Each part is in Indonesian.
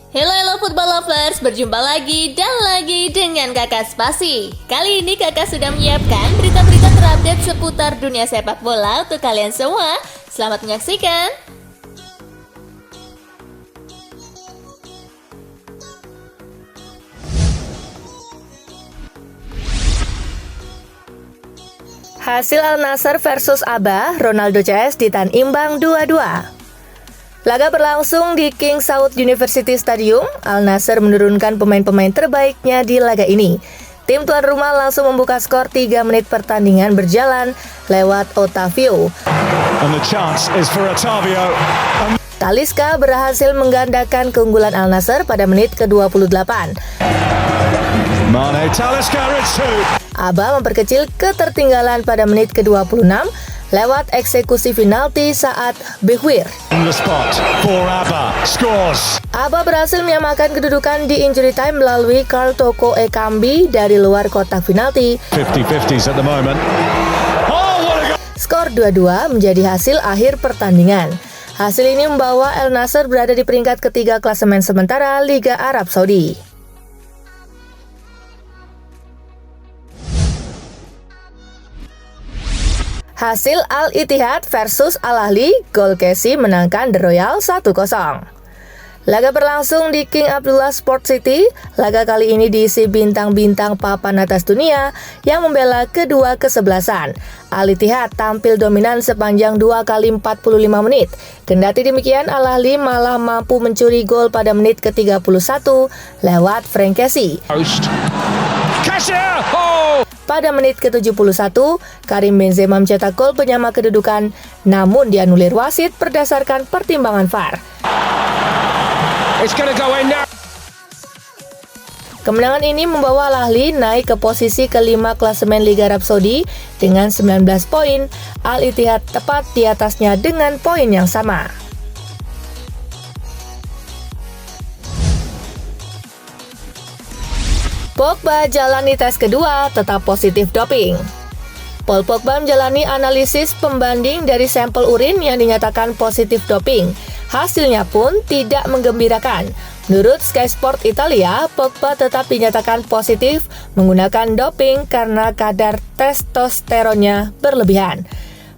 Halo football lovers, berjumpa lagi dan lagi dengan Kakak Spasi. Kali ini Kakak sudah menyiapkan berita-berita terupdate seputar dunia sepak bola untuk kalian semua. Selamat menyaksikan. Hasil Al Nassr versus Aba, Ronaldo CS ditahan imbang 2-2. Laga berlangsung di King Saud University Stadium. Al Nassr menurunkan pemain-pemain terbaiknya di laga ini. Tim tuan rumah langsung membuka skor 3 menit pertandingan berjalan lewat Otavio. Talisca berhasil menggandakan keunggulan Al Nassr pada menit ke-28. Aba memperkecil ketertinggalan pada menit ke-26 lewat eksekusi penalti saat Behwir. Aba berhasil menyamakan kedudukan di injury time melalui Karl Toko Ekambi dari luar kotak penalti. Skor 2-2 menjadi hasil akhir pertandingan. Hasil ini membawa Al Nassr berada di peringkat ketiga klasemen sementara Liga Arab Saudi. Hasil Al Ittihad versus Al Ahly, gol Kessie menangkan The Royal 1-0. Laga berlangsung di King Abdullah Sport City. Laga kali ini diisi bintang-bintang papan atas dunia yang membela kedua kesebelasan. Al Ittihad tampil dominan sepanjang 2 kali 45 menit. Kendati demikian, Al Ahly malah mampu mencuri gol pada menit ke-31 lewat Franck Kessie. Pada menit ke-71, Karim Benzema mencetak gol penyama kedudukan, namun dianulir wasit berdasarkan pertimbangan VAR. Kemenangan ini membawa Al Ahly naik ke posisi kelima klasemen Liga Arab Saudi dengan 19 poin. Al Ittihad tepat di atasnya dengan poin yang sama. Pogba jalani tes kedua, tetap positif doping. Paul Pogba menjalani analisis pembanding dari sampel urin yang dinyatakan positif doping. Hasilnya pun tidak menggembirakan. Menurut Sky Sport Italia, Pogba tetap dinyatakan positif menggunakan doping karena kadar testosteronnya berlebihan.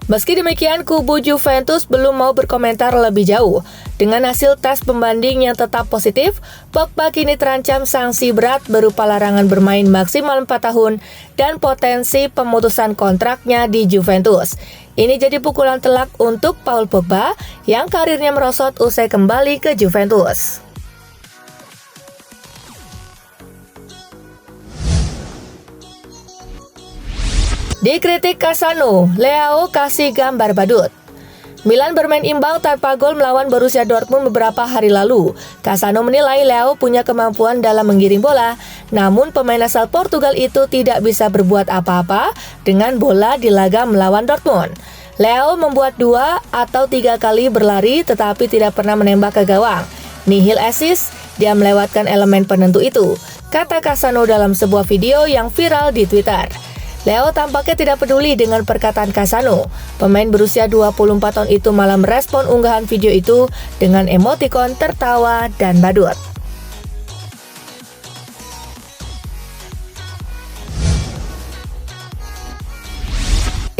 Meski demikian, kubu Juventus belum mau berkomentar lebih jauh. Dengan hasil tes pembanding yang tetap positif, Pogba kini terancam sanksi berat berupa larangan bermain maksimal 4 tahun dan potensi pemutusan kontraknya di Juventus. Ini jadi pukulan telak untuk Paul Pogba yang karirnya merosot usai kembali ke Juventus. Dikritik Cassano, Leao kasih gambar badut. Milan bermain imbang tanpa gol melawan Borussia Dortmund beberapa hari lalu. Cassano menilai Leao punya kemampuan dalam menggiring bola, namun pemain asal Portugal itu tidak bisa berbuat apa-apa dengan bola di laga melawan Dortmund. Leao membuat 2 atau 3 kali berlari tetapi tidak pernah menembak ke gawang. Nihil assist, dia melewatkan elemen penentu itu, kata Cassano dalam sebuah video yang viral di Twitter. Leo tampaknya tidak peduli dengan perkataan Cassano. Pemain berusia 24 tahun itu malah merespon unggahan video itu dengan emotikon tertawa dan badut.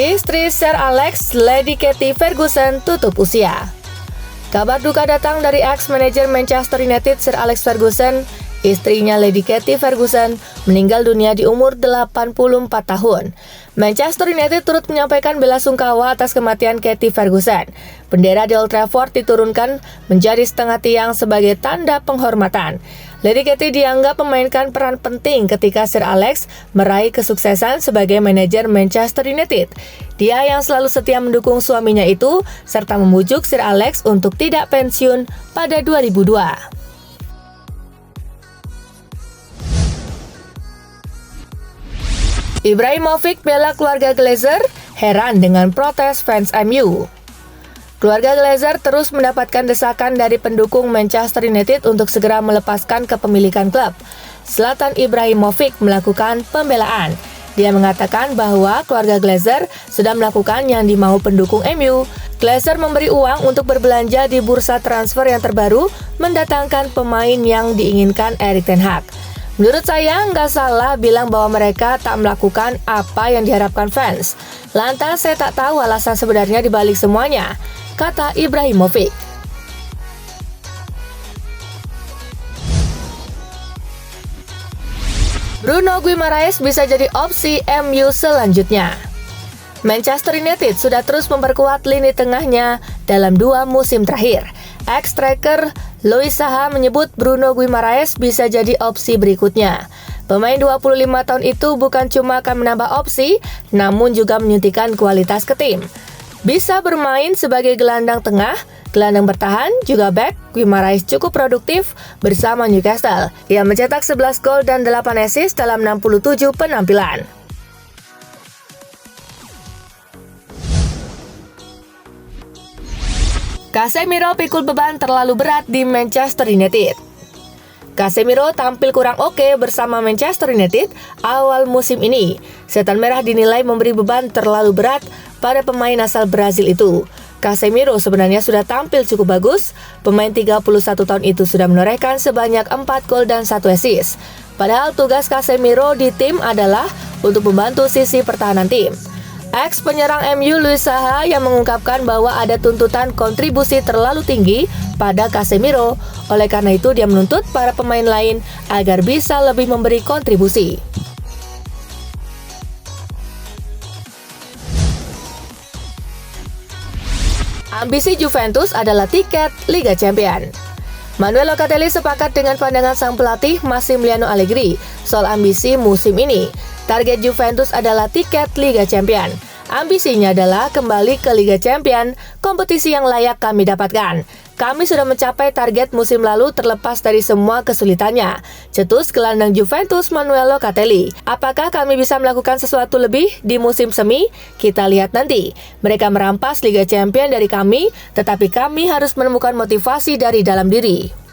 Istri Sir Alex, Lady Katie Ferguson, tutup usia. Kabar duka datang dari ex-manajer Manchester United Sir Alex Ferguson. Istrinya Lady Katie Ferguson meninggal dunia di umur 84 tahun. Manchester United turut menyampaikan bela sungkawa atas kematian Katie Ferguson. Bendera di Old Trafford diturunkan menjadi setengah tiang sebagai tanda penghormatan. Lady Katie dianggap memainkan peran penting ketika Sir Alex meraih kesuksesan sebagai manajer Manchester United. Dia yang selalu setia mendukung suaminya itu, serta memujuk Sir Alex untuk tidak pensiun pada 2002. Ibrahimovic bela keluarga Glazer, heran dengan protes fans MU. Keluarga Glazer terus mendapatkan desakan dari pendukung Manchester United untuk segera melepaskan kepemilikan klub. Zlatan Ibrahimovic melakukan pembelaan. Dia mengatakan bahwa keluarga Glazer sudah melakukan yang dimau pendukung MU. Glazer memberi uang untuk berbelanja di bursa transfer yang terbaru, mendatangkan pemain yang diinginkan Erik ten Hag. Menurut saya, nggak salah bilang bahwa mereka tak melakukan apa yang diharapkan fans. Lantas saya tak tahu alasan sebenarnya dibalik semuanya, kata Ibrahimovic. Bruno Guimaraes bisa jadi opsi MU selanjutnya. Manchester United sudah terus memperkuat lini tengahnya dalam 2 musim terakhir. Ex-striker Louis Saha menyebut Bruno Guimaraes bisa jadi opsi berikutnya. Pemain 25 tahun itu bukan cuma akan menambah opsi, namun juga menyuntikkan kualitas ke tim. Bisa bermain sebagai gelandang tengah, gelandang bertahan, juga back. Guimaraes cukup produktif bersama Newcastle. Ia mencetak 11 gol dan 8 assist dalam 67 penampilan. Casemiro pikul beban terlalu berat di Manchester United. Casemiro tampil kurang oke bersama Manchester United awal musim ini. Setan Merah dinilai memberi beban terlalu berat pada pemain asal Brazil itu. Casemiro sebenarnya sudah tampil cukup bagus. Pemain 31 tahun itu sudah menorehkan sebanyak 4 gol dan 1 assist. Padahal tugas Casemiro di tim adalah untuk membantu sisi pertahanan tim. Ex-penyerang MU Louis Saha yang mengungkapkan bahwa ada tuntutan kontribusi terlalu tinggi pada Casemiro. Oleh karena itu dia menuntut para pemain lain agar bisa lebih memberi kontribusi. Ambisi Juventus adalah tiket Liga Champions. Manuel Locatelli sepakat dengan pandangan sang pelatih Massimiliano Allegri soal ambisi musim ini. Target Juventus adalah tiket Liga Champions. Ambisinya adalah kembali ke Liga Champions, kompetisi yang layak kami dapatkan. Kami sudah mencapai target musim lalu terlepas dari semua kesulitannya, cetus gelandang Juventus Manuel Locatelli. Apakah kami bisa melakukan sesuatu lebih di musim semi? Kita lihat nanti. Mereka merampas Liga Champions dari kami, tetapi kami harus menemukan motivasi dari dalam diri.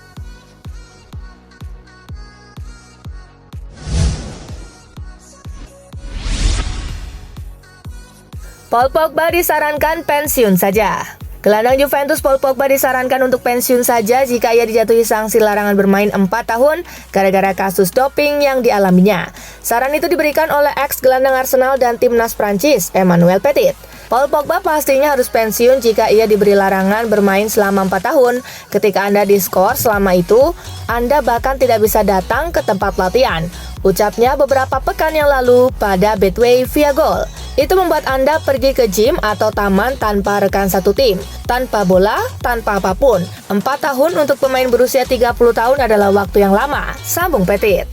Paul Pogba disarankan pensiun saja. Gelandang Juventus Paul Pogba disarankan untuk pensiun saja jika ia dijatuhi sanksi larangan bermain 4 tahun gara-gara kasus doping yang dialaminya. Saran itu diberikan oleh ex-gelandang Arsenal dan timnas Prancis, Emmanuel Petit. Paul Pogba pastinya harus pensiun jika ia diberi larangan bermain selama 4 tahun. Ketika Anda diskor selama itu, Anda bahkan tidak bisa datang ke tempat latihan. Ucapnya beberapa pekan yang lalu pada Betway via Goal. Itu membuat Anda pergi ke gym atau taman tanpa rekan satu tim, tanpa bola, tanpa apapun. 4 tahun untuk pemain berusia 30 tahun adalah waktu yang lama, sambung Petit.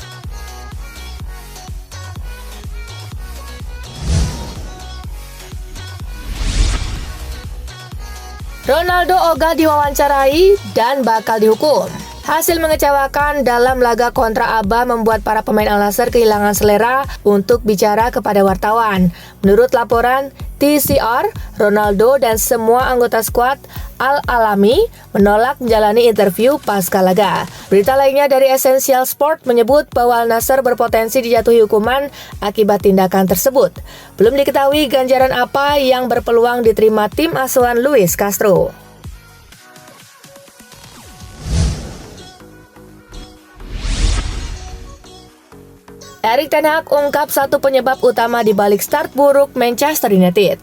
Ronaldo ogah diwawancarai dan bakal dihukum. Hasil mengecewakan dalam laga kontra ABA membuat para pemain Al-Nassr kehilangan selera untuk bicara kepada wartawan. Menurut laporan TCR, Ronaldo dan semua anggota skuad Al-Alami menolak menjalani interview pasca laga. Berita lainnya dari Essential Sport menyebut bahwa Al-Nassr berpotensi dijatuhi hukuman akibat tindakan tersebut. Belum diketahui ganjaran apa yang berpeluang diterima tim asuhan Luis Castro. Erik ten Hag ungkap satu penyebab utama di balik start buruk Manchester United.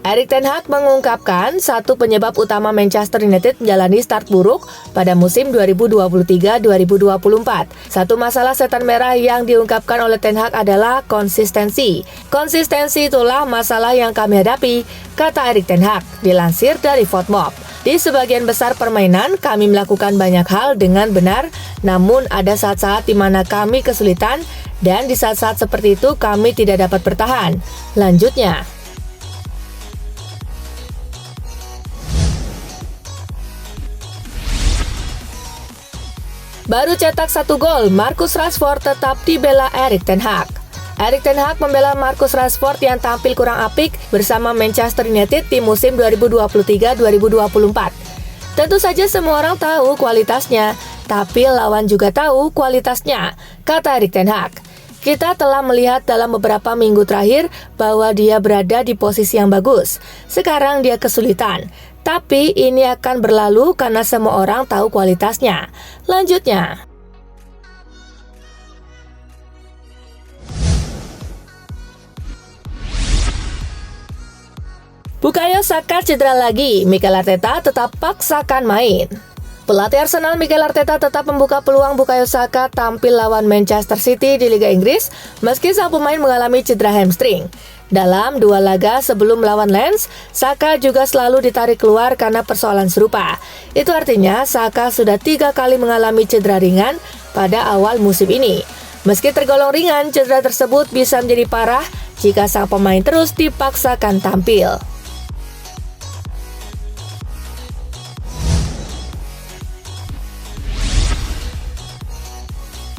Erik ten Hag mengungkapkan satu penyebab utama Manchester United menjalani start buruk pada musim 2023-2024. Satu masalah setan merah yang diungkapkan oleh ten Hag adalah konsistensi. Konsistensi itulah masalah yang kami hadapi, kata Erik ten Hag, dilansir dari FotMob. Di sebagian besar permainan, kami melakukan banyak hal dengan benar, namun ada saat-saat di mana kami kesulitan, dan di saat-saat seperti itu kami tidak dapat bertahan. Lanjutnya, baru cetak 1 gol, Marcus Rashford tetap dibela Erik ten Hag. Erik ten Hag membela Marcus Rashford yang tampil kurang apik bersama Manchester United di musim 2023-2024. Tentu saja semua orang tahu kualitasnya, tapi lawan juga tahu kualitasnya, kata Erik ten Hag. Kita telah melihat dalam beberapa minggu terakhir bahwa dia berada di posisi yang bagus. Sekarang dia kesulitan. Tapi ini akan berlalu karena semua orang tahu kualitasnya. Lanjutnya. Bukayo Saka cedera lagi, Mikel Arteta tetap paksakan main. Pelatih Arsenal Mikel Arteta tetap membuka peluang Bukayo Saka tampil lawan Manchester City di Liga Inggris meski sang pemain mengalami cedera hamstring. Dalam 2 laga sebelum melawan Lens, Saka juga selalu ditarik keluar karena persoalan serupa. Itu artinya Saka sudah 3 kali mengalami cedera ringan pada awal musim ini. Meski tergolong ringan, cedera tersebut bisa menjadi parah jika sang pemain terus dipaksakan tampil.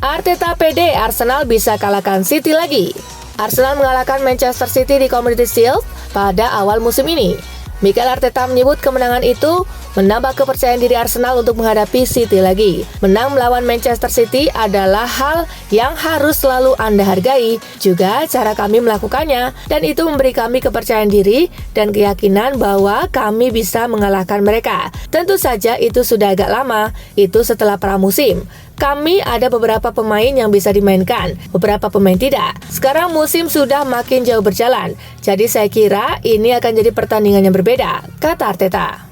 Arteta pede Arsenal bisa kalahkan City lagi. Arsenal mengalahkan Manchester City di Community Shield pada awal musim ini. Mikel Arteta menyebut kemenangan itu menambah kepercayaan diri Arsenal untuk menghadapi City lagi. Menang melawan Manchester City adalah hal yang harus selalu Anda hargai, juga cara kami melakukannya, dan itu memberi kami kepercayaan diri dan keyakinan bahwa kami bisa mengalahkan mereka. Tentu saja itu sudah agak lama, itu setelah pramusim. Kami ada beberapa pemain yang bisa dimainkan, beberapa pemain tidak. Sekarang musim sudah makin jauh berjalan, jadi saya kira ini akan jadi pertandingan yang berbeda, kata Arteta.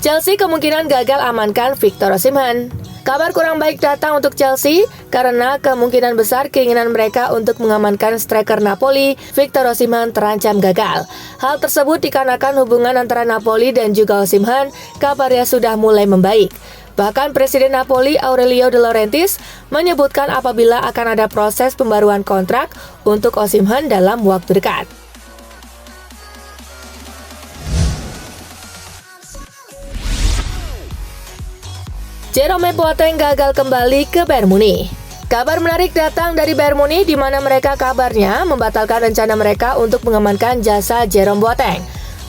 Chelsea kemungkinan gagal amankan Victor Osimhen. Kabar kurang baik datang untuk Chelsea karena kemungkinan besar keinginan mereka untuk mengamankan striker Napoli, Victor Osimhen terancam gagal. Hal tersebut dikarenakan hubungan antara Napoli dan juga Osimhen kabarnya sudah mulai membaik. Bahkan Presiden Napoli Aurelio De Laurentiis menyebutkan apabila akan ada proses pembaruan kontrak untuk Osimhen dalam waktu dekat. Jerome Boateng gagal kembali ke Bayern Munich. Kabar menarik datang dari Bayern Munich di mana mereka kabarnya membatalkan rencana mereka untuk mengamankan jasa Jerome Boateng.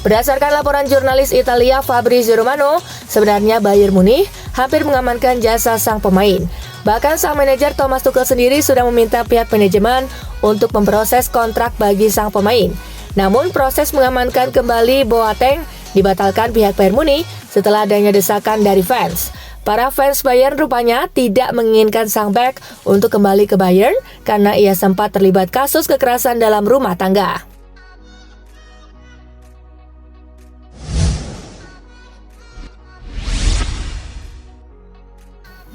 Berdasarkan laporan jurnalis Italia Fabrizio Romano, sebenarnya Bayern Munich hampir mengamankan jasa sang pemain. Bahkan sang manajer Thomas Tuchel sendiri sudah meminta pihak manajemen untuk memproses kontrak bagi sang pemain. Namun proses mengamankan kembali Boateng dibatalkan pihak Bayern Munich setelah adanya desakan dari fans. Para fans Bayern rupanya tidak menginginkan sang bek untuk kembali ke Bayern karena ia sempat terlibat kasus kekerasan dalam rumah tangga.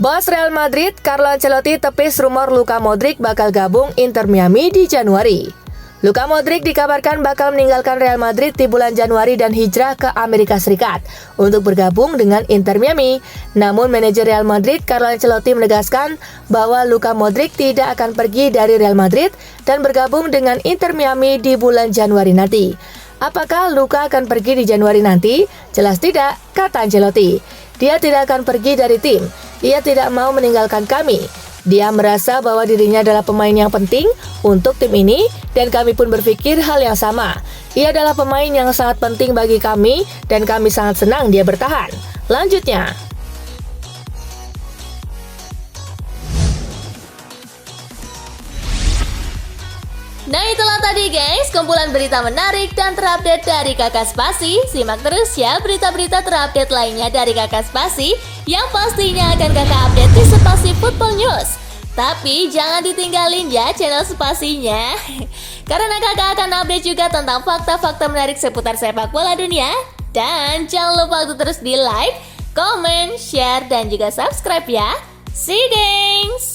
Bos Real Madrid, Carlo Ancelotti tepis rumor Luka Modric bakal gabung Inter Miami di Januari. Luka Modric dikabarkan bakal meninggalkan Real Madrid di bulan Januari dan hijrah ke Amerika Serikat untuk bergabung dengan Inter Miami. Namun manajer Real Madrid Carlo Ancelotti menegaskan bahwa Luka Modric tidak akan pergi dari Real Madrid dan bergabung dengan Inter Miami di bulan Januari nanti. Apakah Luka akan pergi di Januari nanti? Jelas tidak, kata Ancelotti. Dia tidak akan pergi dari tim. Ia tidak mau meninggalkan kami. Dia merasa bahwa dirinya adalah pemain yang penting untuk tim ini dan kami pun berpikir hal yang sama. Ia adalah pemain yang sangat penting bagi kami dan kami sangat senang dia bertahan. Lanjutnya. Nah itulah tadi guys, kumpulan berita menarik dan terupdate dari Kakak Spasi. Simak terus ya berita-berita terupdate lainnya dari Kakak Spasi yang pastinya akan Kakak update di Spasi Football News. Tapi jangan ditinggalin ya channel Spasinya, karena Kakak akan update juga tentang fakta-fakta menarik seputar sepak bola dunia. Dan jangan lupa untuk terus di like, comment, share, dan juga subscribe ya. See you guys!